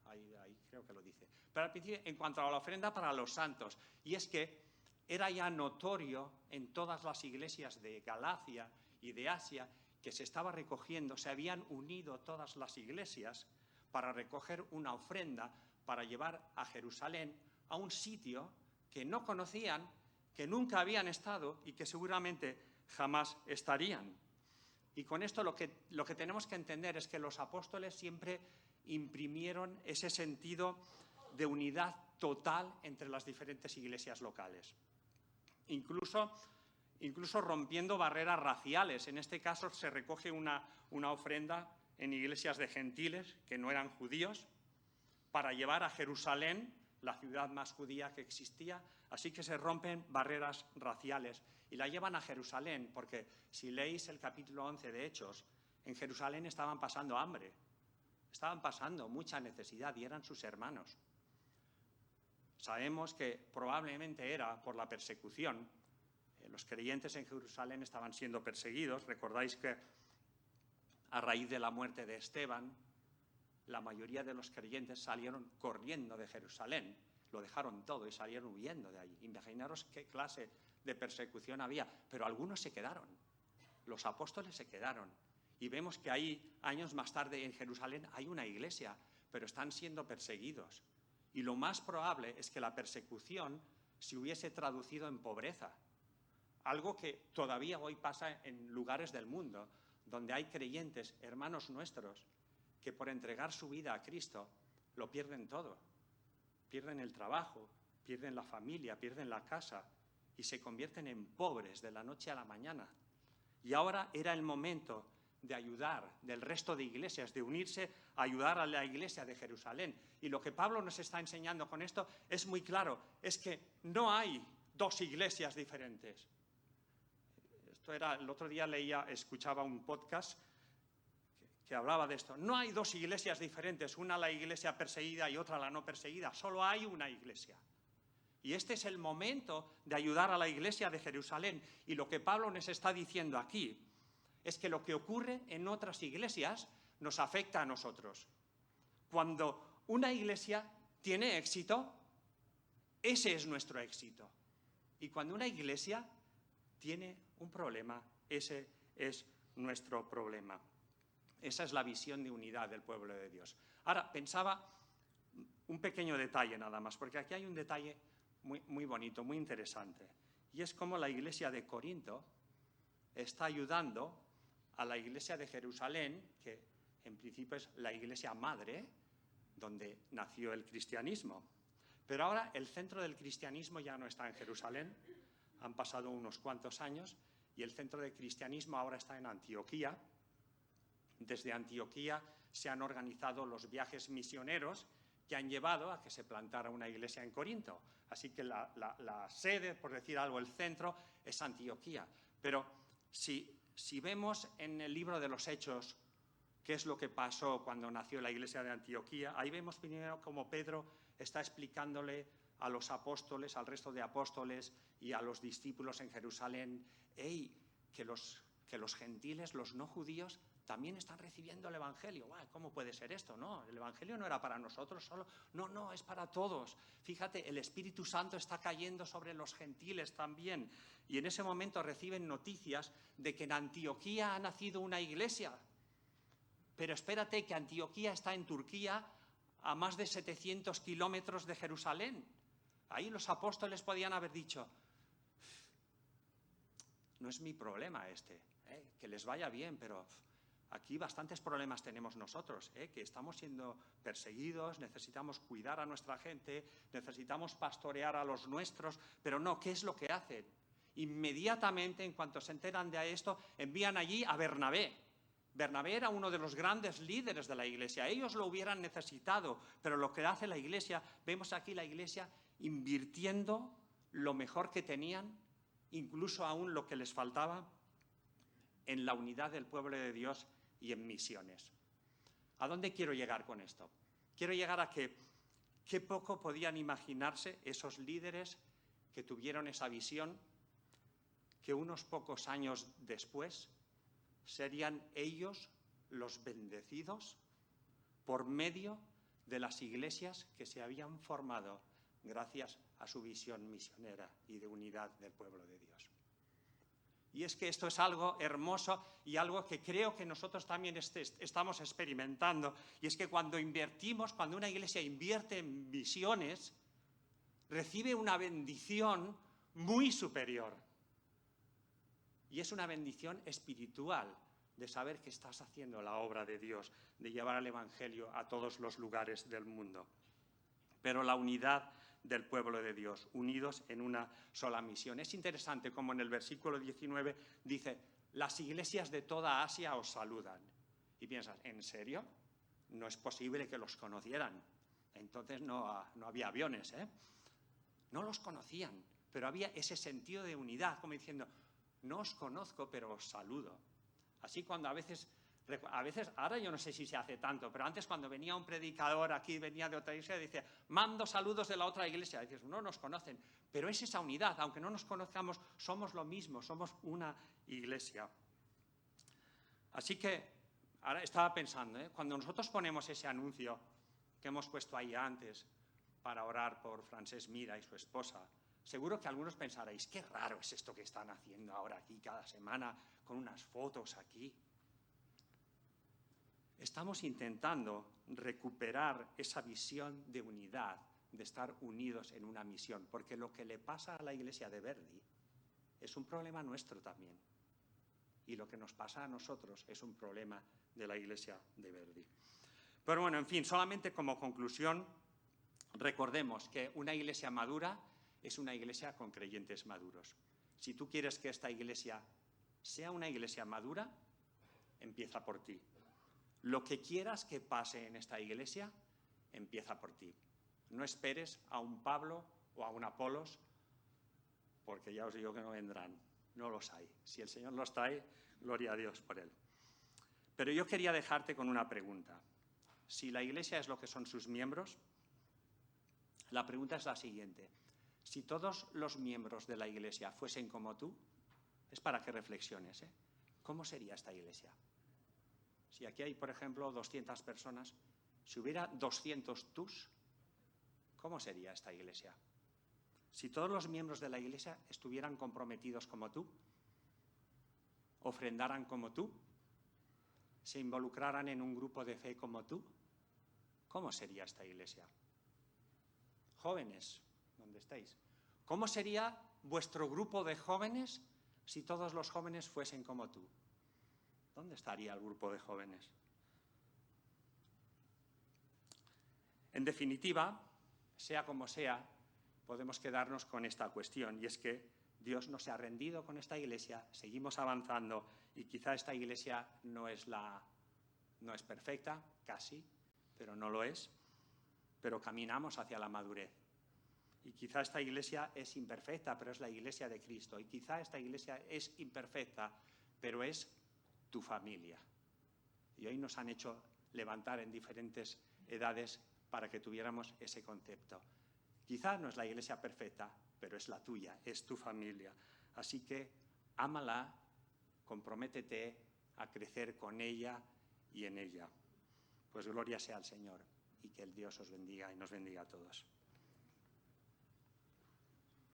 Ahí creo que lo dice. Pero al principio, en cuanto a la ofrenda para los santos, y es que era ya notorio en todas las iglesias de Galacia y de Asia que se estaba recogiendo, se habían unido todas las iglesias para recoger una ofrenda para llevar a Jerusalén a un sitio que no conocían, que nunca habían estado y que seguramente jamás estarían. Y con esto lo que tenemos que entender es que los apóstoles siempre imprimieron ese sentido de unidad total entre las diferentes iglesias locales. Incluso rompiendo barreras raciales. En este caso se recoge una ofrenda en iglesias de gentiles que no eran judíos para llevar a Jerusalén, la ciudad más judía que existía, así que se rompen barreras raciales y la llevan a Jerusalén, porque si leéis el capítulo 11 de Hechos, en Jerusalén estaban pasando hambre, estaban pasando mucha necesidad y eran sus hermanos. Sabemos que probablemente era por la persecución. Los creyentes en Jerusalén estaban siendo perseguidos. Recordáis que a raíz de la muerte de Esteban, la mayoría de los creyentes salieron corriendo de Jerusalén, lo dejaron todo y salieron huyendo de allí. Imaginaros qué clase de persecución había, pero algunos se quedaron, los apóstoles se quedaron. Y vemos que ahí, años más tarde, en Jerusalén hay una iglesia, pero están siendo perseguidos. Y lo más probable es que la persecución se hubiese traducido en pobreza, algo que todavía hoy pasa en lugares del mundo, donde hay creyentes, hermanos nuestros, que por entregar su vida a Cristo lo pierden todo. Pierden el trabajo, pierden la familia, pierden la casa y se convierten en pobres de la noche a la mañana. Y ahora era el momento de ayudar del resto de iglesias, de unirse a ayudar a la iglesia de Jerusalén. Y lo que Pablo nos está enseñando con esto es muy claro, es que no hay dos iglesias diferentes. El otro día escuchaba un podcast que hablaba de esto. No hay dos iglesias diferentes, una la iglesia perseguida y otra la no perseguida, solo hay una iglesia. Y este es el momento de ayudar a la iglesia de Jerusalén. Y lo que Pablo nos está diciendo aquí es que lo que ocurre en otras iglesias nos afecta a nosotros. Cuando una iglesia tiene éxito, ese es nuestro éxito. Y cuando una iglesia tiene un problema, ese es nuestro problema. Esa es la visión de unidad del pueblo de Dios. Ahora, pensaba un pequeño detalle nada más, porque aquí hay un detalle muy, muy bonito, muy interesante. Y es cómo la iglesia de Corinto está ayudando a la iglesia de Jerusalén, que en principio es la iglesia madre, donde nació el cristianismo. Pero ahora el centro del cristianismo ya no está en Jerusalén, han pasado unos cuantos años, y el centro del cristianismo ahora está en Antioquía. Desde Antioquía se han organizado los viajes misioneros que han llevado a que se plantara una iglesia en Corinto. Así que la sede, por decir algo, el centro, es Antioquía. Pero si vemos en el libro de los Hechos qué es lo que pasó cuando nació la iglesia de Antioquía, ahí vemos primero cómo Pedro está explicándole a los apóstoles, al resto de apóstoles y a los discípulos en Jerusalén, que los gentiles, los no judíos, también están recibiendo el Evangelio. ¿Cómo puede ser esto? No, el Evangelio no era para nosotros solo. No, es para todos. Fíjate, el Espíritu Santo está cayendo sobre los gentiles también. Y en ese momento reciben noticias de que en Antioquía ha nacido una iglesia. Pero espérate, que Antioquía está en Turquía, a más de 700 kilómetros de Jerusalén. Ahí los apóstoles podían haber dicho: no es mi problema que les vaya bien, pero aquí bastantes problemas tenemos nosotros, que estamos siendo perseguidos, necesitamos cuidar a nuestra gente, necesitamos pastorear a los nuestros, pero no, ¿qué es lo que hacen? Inmediatamente, en cuanto se enteran de esto, envían allí a Bernabé. Bernabé era uno de los grandes líderes de la iglesia, ellos lo hubieran necesitado, pero lo que hace la iglesia, vemos aquí la iglesia invirtiendo lo mejor que tenían, incluso aún lo que les faltaba, en la unidad del pueblo de Dios y en misiones. ¿A dónde quiero llegar con esto? Quiero llegar a que qué poco podían imaginarse esos líderes que tuvieron esa visión, que unos pocos años después serían ellos los bendecidos por medio de las iglesias que se habían formado gracias a su visión misionera y de unidad del pueblo de Dios. Y es que esto es algo hermoso y algo que creo que nosotros también estamos experimentando. Y es que cuando una iglesia invierte en misiones, recibe una bendición muy superior. Y es una bendición espiritual de saber que estás haciendo la obra de Dios, de llevar el Evangelio a todos los lugares del mundo. Pero la unidad del pueblo de Dios, unidos en una sola misión. Es interesante como en el versículo 19 dice: las iglesias de toda Asia os saludan. Y piensas, ¿en serio? No es posible que los conocieran. Entonces no había aviones, No los conocían, pero había ese sentido de unidad, como diciendo: no os conozco, pero os saludo. Así cuando a veces, ahora yo no sé si se hace tanto, pero antes cuando venía un predicador aquí, venía de otra iglesia, decía: mando saludos de la otra iglesia. Dices, no nos conocen, pero es esa unidad, aunque no nos conozcamos, somos lo mismo, somos una iglesia. Así que ahora estaba pensando, cuando nosotros ponemos ese anuncio que hemos puesto ahí antes para orar por Francesc Mira y su esposa, seguro que algunos pensaréis: qué raro es esto que están haciendo ahora aquí cada semana con unas fotos aquí. Estamos intentando recuperar esa visión de unidad, de estar unidos en una misión, porque lo que le pasa a la iglesia de Verdi es un problema nuestro también. Y lo que nos pasa a nosotros es un problema de la iglesia de Verdi. Pero bueno, en fin, solamente como conclusión, recordemos que una iglesia madura es una iglesia con creyentes maduros. Si tú quieres que esta iglesia sea una iglesia madura, empieza por ti. Lo que quieras que pase en esta iglesia, empieza por ti. No esperes a un Pablo o a un Apolos, porque ya os digo que no vendrán, no los hay. Si el Señor los trae, gloria a Dios por él. Pero yo quería dejarte con una pregunta. Si la iglesia es lo que son sus miembros, la pregunta es la siguiente: si todos los miembros de la iglesia fuesen como tú, es para que reflexiones, ¿cómo sería esta iglesia? Si aquí hay, por ejemplo, 200 personas, si hubiera 200 tus, ¿cómo sería esta iglesia? Si todos los miembros de la iglesia estuvieran comprometidos como tú, ofrendaran como tú, se involucraran en un grupo de fe como tú, ¿cómo sería esta iglesia? Jóvenes, ¿dónde estáis? ¿Cómo sería vuestro grupo de jóvenes si todos los jóvenes fuesen como tú? ¿Dónde estaría el grupo de jóvenes? En definitiva, sea como sea, podemos quedarnos con esta cuestión, y es que Dios no se ha rendido con esta iglesia, seguimos avanzando, y quizá esta iglesia no es la No es perfecta, casi, pero no lo es. Pero caminamos hacia la madurez. Y quizá esta iglesia es imperfecta, pero es la iglesia de Cristo. Y quizá esta iglesia es imperfecta, pero es tu familia. Y hoy nos han hecho levantar en diferentes edades para que tuviéramos ese concepto. Quizá no es la iglesia perfecta, pero es la tuya, es tu familia. Así que ámala, comprométete a crecer con ella y en ella. Pues gloria sea al Señor y que el Dios os bendiga y nos bendiga a todos.